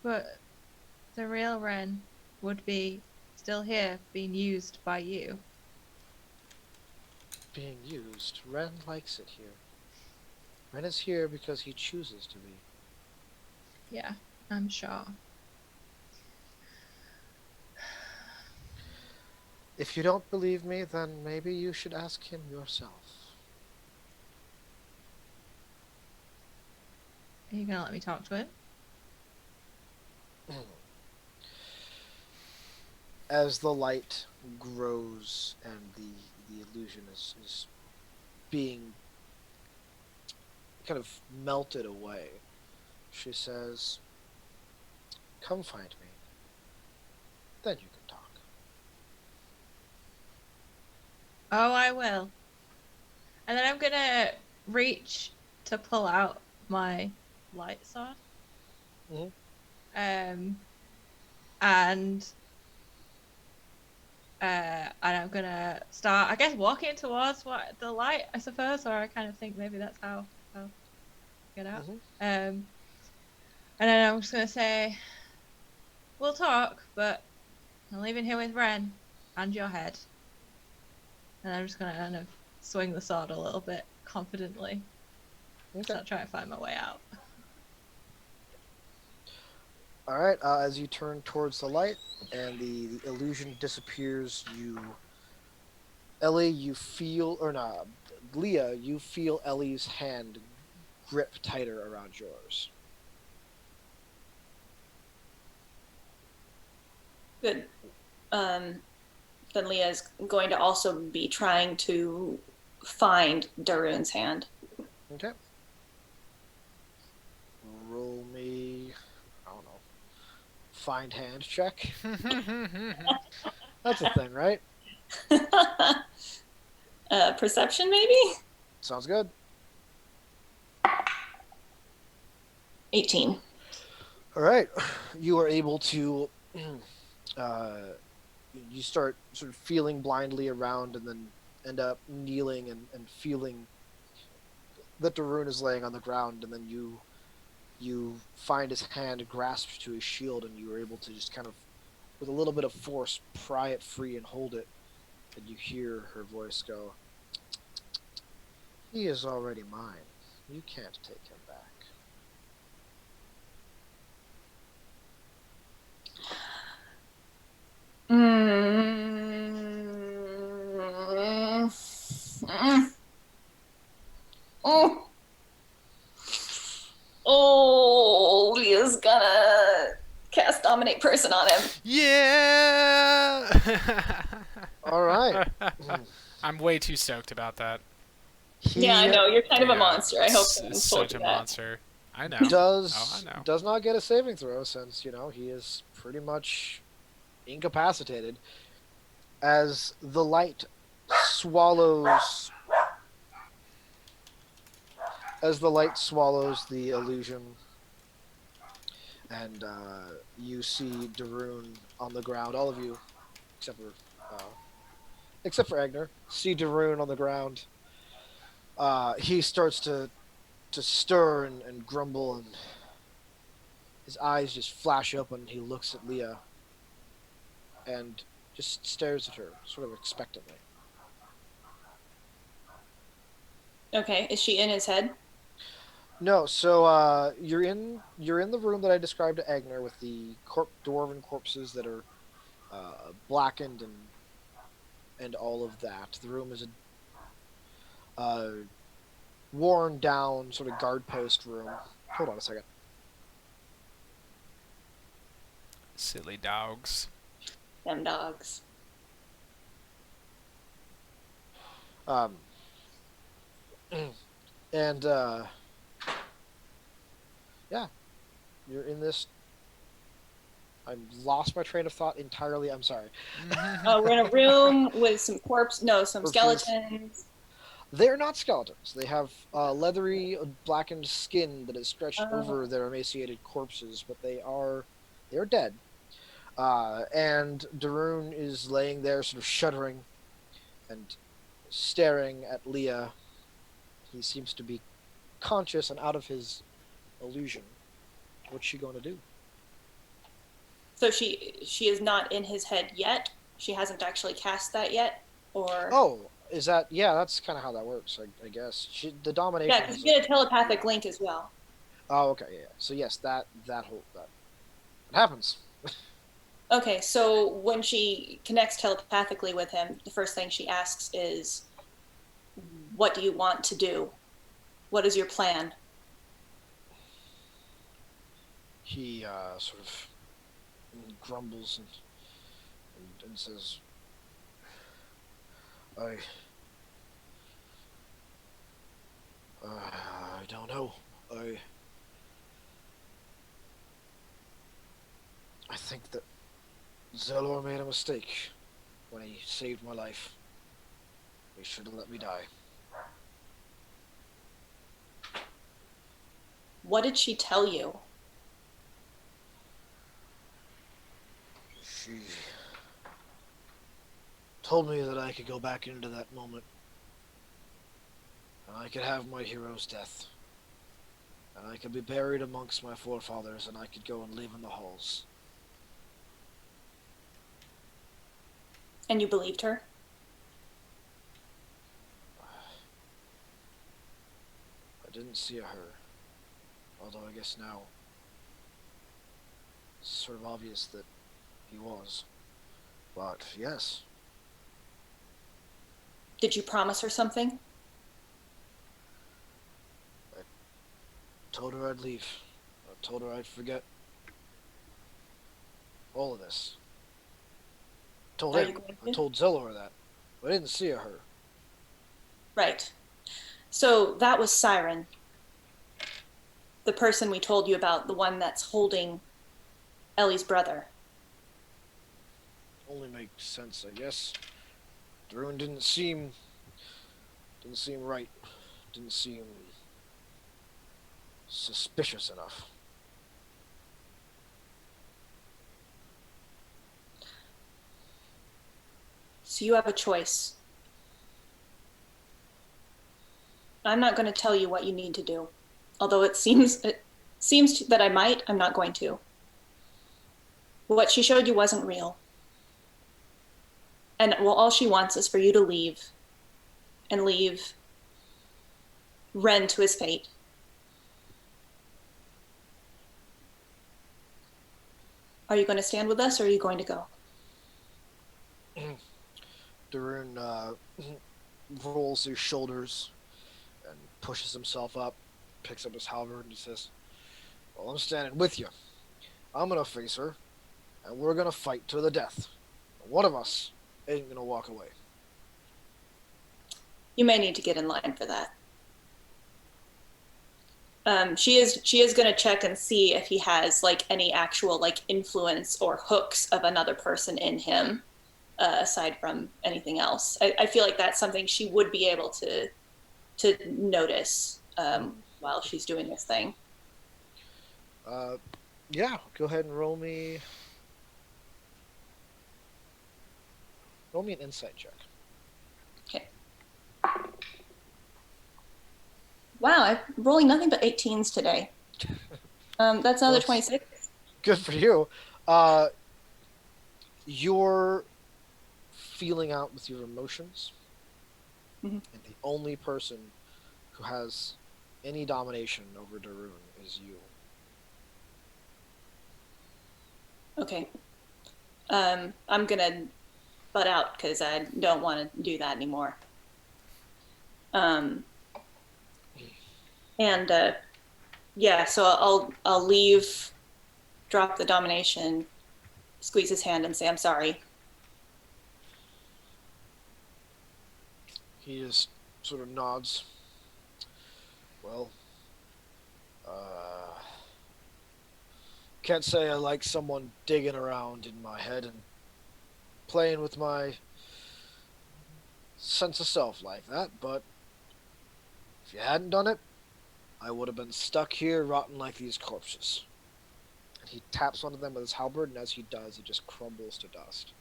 But the real Ren would be still here, being used by you. Being used, Ren likes it here. Ren is here because he chooses to be. Yeah, I'm sure. If you don't believe me, then maybe you should ask him yourself. Are you gonna let me talk to him? As the light grows and the illusion is being kind of melted away, she says, "Come find me. Then you can talk." Oh, I will. And then I'm gonna reach to pull out my light sword. Mhm. And I'm gonna start, I guess, walking towards the light, I suppose, or I kind of think maybe that's how I'll get out. Mhm. And then I'm just gonna say, we'll talk, but I'm leaving here with Ren and your head. And I'm just gonna kind of swing the sword a little bit confidently. Okay. Start trying to find my way out. All right. As you turn towards the light and the illusion disappears, Ellie, you feel, or not, Leah, you feel Ellie's hand grip tighter around yours. Good. Then Leah is going to also be trying to find Darun's hand. Okay. Roll me, I don't know, find hand check. That's a thing, right? Perception, maybe? Sounds good. 18. All right. You are able to. You start sort of feeling blindly around and then end up kneeling and feeling that Darun is laying on the ground, and then you find his hand grasped to his shield, and you are able to just kind of, with a little bit of force, pry it free and hold it, and you hear her voice go, "He is already mine. You can't take him back." Oh, Leah's gonna cast Dominate Person on him. Yeah! All right. I'm way too stoked about that. Yeah, I know. You're kind of a Yeah, monster. I hope it's someone told such you a that. monster. I know. does I know. does not get a saving throw, since he is pretty much incapacitated as the light swallows the illusion, and you see Darun on the ground. All of you, except for Eigner, see Darun on the ground. He starts to stir and grumble, and his eyes just flash open. He looks at Leah and just stares at her, sort of expectantly. Okay, is she in his head? No, so you're in the room that I described to Eigner with the dwarven corpses that are blackened and all of that. The room is a worn down sort of guard post room. Hold on a second. Silly dogs. Them dogs. Um, and yeah, you're in this. I lost my train of thought entirely. I'm sorry. We're in a room with some some Corpses. skeletons. They're not skeletons. They have leathery, blackened skin that is stretched Oh. over their emaciated corpses, but they're dead. And Darun is laying there, sort of shuddering and staring at Leah. He seems to be conscious and out of his illusion. What's she going to do? So she is not in his head yet? She hasn't actually cast that yet? Or Oh, is that? Yeah, that's kind of how that works, I guess. The domination. yeah, because you get a telepathic link as well. Oh, okay, yeah. So yes, that happens. Okay, so when she connects telepathically with him, the first thing she asks is, "What do you want to do? What is your plan?" He sort of grumbles and says, I don't know. I think that Zelor made a mistake when he saved my life. He should have let me die. What did she tell you? She told me that I could go back into that moment, and I could have my hero's death, and I could be buried amongst my forefathers, and I could go and live in the halls. And you believed her? I didn't see her, although I guess now it's sort of obvious that he was. But yes. Did you promise her something? I told her I'd leave. I told her I'd forget all of this. Told Are him. you going I to? told Zellor that. But I didn't see her. Right. So that was Siren, the person we told you about, the one that's holding Ellie's brother. Only makes sense, I guess. Darun didn't seem right. Didn't seem suspicious enough. So you have a choice. I'm not going to tell you what you need to do. Although it seems that I might, I'm not going to. What she showed you wasn't real. And well, all she wants is for you to leave and leave Ren to his fate. Are you going to stand with us or are you going to go? Darun rolls his shoulders and pushes himself up, picks up his halberd, and he says, "Well, I'm standing with you. I'm gonna face her, and we're gonna fight to the death. One of us ain't gonna walk away." You may need to get in line for that. She is going to check and see if he has like any actual like influence or hooks of another person in him, aside from anything else. I feel like that's something she would be able to notice while she's doing this thing. Yeah, go ahead and roll me. Roll me an insight check. Okay. Wow, I'm rolling nothing but 18s today. That's another 26. Good for you. You're feeling out with your emotions, Mhm. and the only person who has any domination over Darun is you. Okay. I'm gonna butt out because I don't want to do that anymore. And yeah, so I'll leave, drop the domination, squeeze his hand, and say I'm sorry. He just sort of nods. Well, can't say I like someone digging around in my head and playing with my sense of self like that, but if you hadn't done it, I would have been stuck here rotting like these corpses. And he taps onto them with his halberd, and as he does, it just crumbles to dust.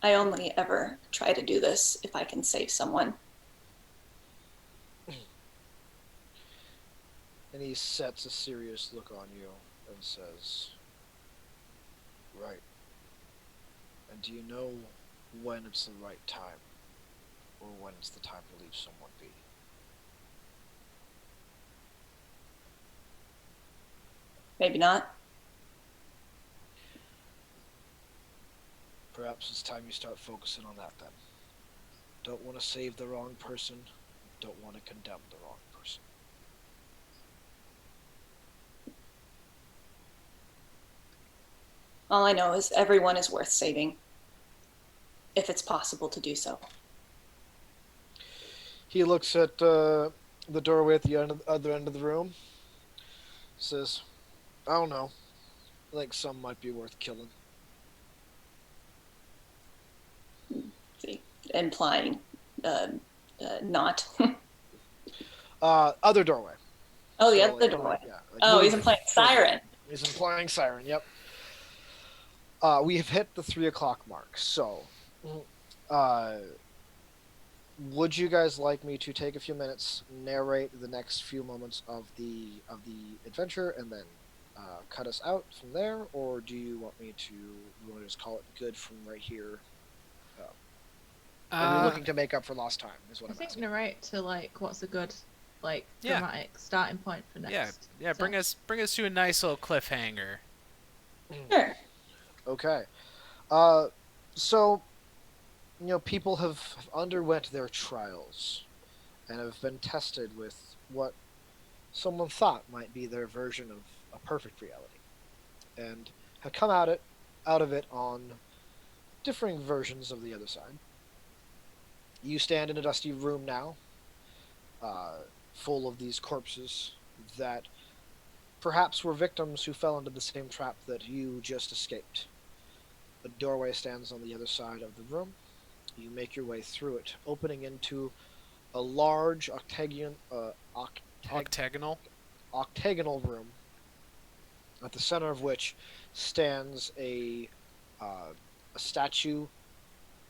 I only ever try to do this if I can save someone. And he sets a serious look on you and says, "Right. And do you know when it's the right time? Or when it's the time to leave someone be?" Maybe not. Perhaps it's time you start focusing on that then. Don't want to save the wrong person. Don't want to condemn the wrong person. All I know is everyone is worth saving, if it's possible to do so. He looks at the doorway at the other end of the room. Says, "I don't know. I think some might be worth killing." See, implying not. Other doorway. Oh, the So, other doorway. Yeah, Oh, really he's implying siren. He's implying siren, yep. We have hit the 3 o'clock mark, so would you guys like me to take a few minutes, narrate the next few moments of the adventure, and then cut us out from there, or do you want me to just call it good from right here? Are we looking to make up for lost time? Is what I I'm think asking. narrate to like what's a good like Yeah. dramatic starting point for next. Yeah. Bring us to a nice little cliffhanger. Sure. Okay. So, people have underwent their trials and have been tested with what someone thought might be their version of a perfect reality, and have come out of it on differing versions of the other side. You stand in a dusty room now, uh, full of these corpses that perhaps were victims who fell into the same trap that you just escaped. A doorway stands on the other side of the room. You make your way through it, opening into a large Octagonal. octagonal room, at the center of which stands a statue,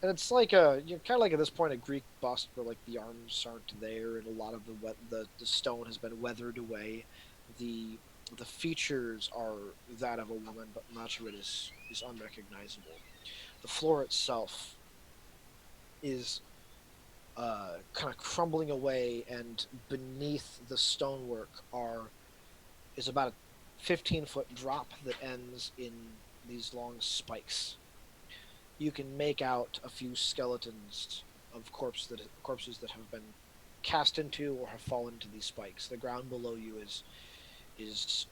and it's like kind of like at this point a Greek bust where like the arms aren't there, and a lot of the stone has been weathered away. The the features are that of a woman, but much of it is unrecognizable. The floor itself is kind of crumbling away, and beneath the stonework are is about a 15-foot drop that ends in these long spikes. You can make out a few skeletons of corpses that have been cast into or have fallen into these spikes. The ground below you is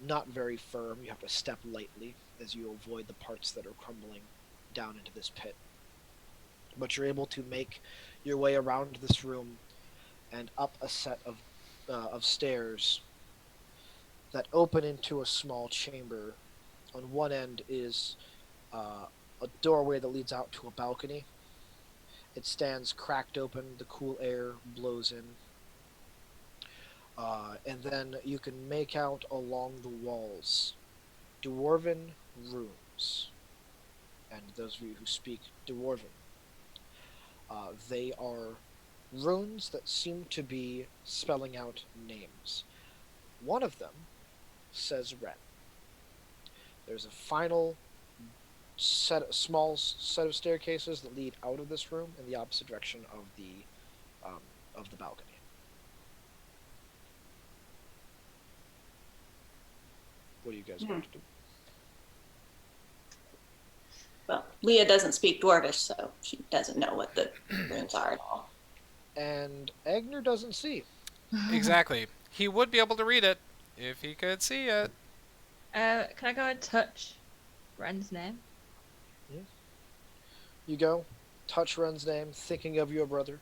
not very firm. You have to step lightly as you avoid the parts that are crumbling down into this pit. But you're able to make your way around this room and up a set of stairs that open into a small chamber. On one end is a doorway that leads out to a balcony. It stands cracked open, the cool air blows in. And then you can make out along the walls dwarven runes. And those of you who speak dwarven, they are runes that seem to be spelling out names. One of them says Ren. There's a final small set of staircases that lead out of this room in the opposite direction of the balcony. What do you guys want to do? Well, Leah doesn't speak Dwarvish, so she doesn't know what the runes are at all. And Eigner doesn't see. Exactly. He would be able to read it if he could see it. Can I go and touch Ren's name? You go, touch Ren's name, thinking of your brother.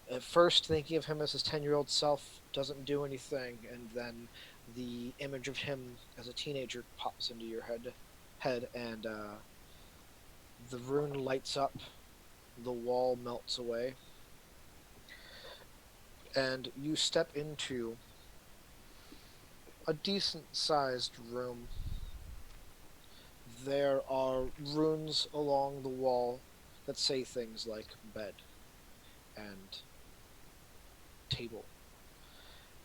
At first, thinking of him as his 10-year-old self doesn't do anything, and then the image of him as a teenager pops into your head, and the rune lights up, the wall melts away, and you step into a decent-sized room. There are runes along the wall that say things like bed and table,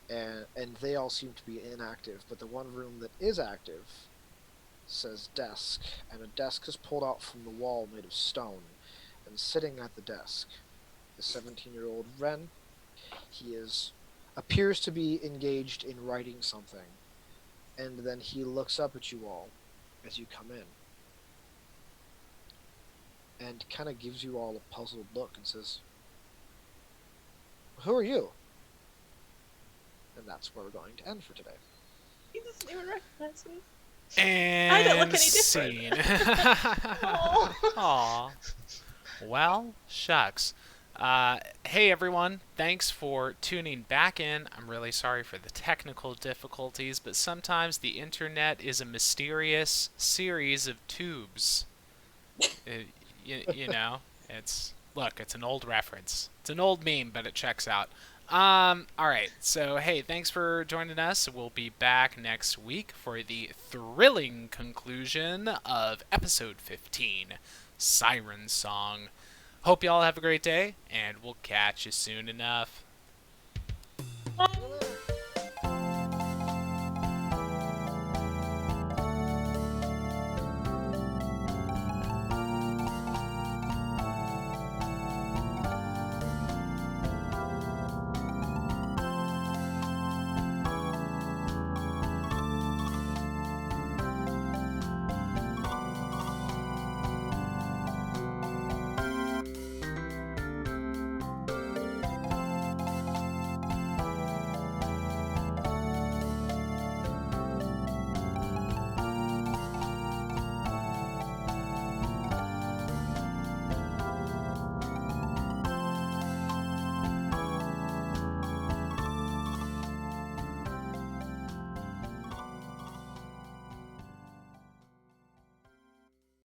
and they all seem to be inactive, but the one room that is active says desk, and a desk is pulled out from the wall made of stone, and sitting at the desk is 17-year-old Ren. He appears to be engaged in writing something, and then he looks up at you all as you come in and kind of gives you all a puzzled look and says, "Who are you?" And that's where we're going to end for today. He doesn't even recognize me. And I don't look any different. Aw. Well, shucks. Hey everyone, thanks for tuning back in. I'm really sorry for the technical difficulties, but sometimes the internet is a mysterious series of tubes. You know, it's an old reference. It's an old meme, but it checks out. Alright, so hey, thanks for joining us. We'll be back next week for the thrilling conclusion of episode 15, Siren Song. Hope y'all have a great day, and we'll catch you soon enough. Bye.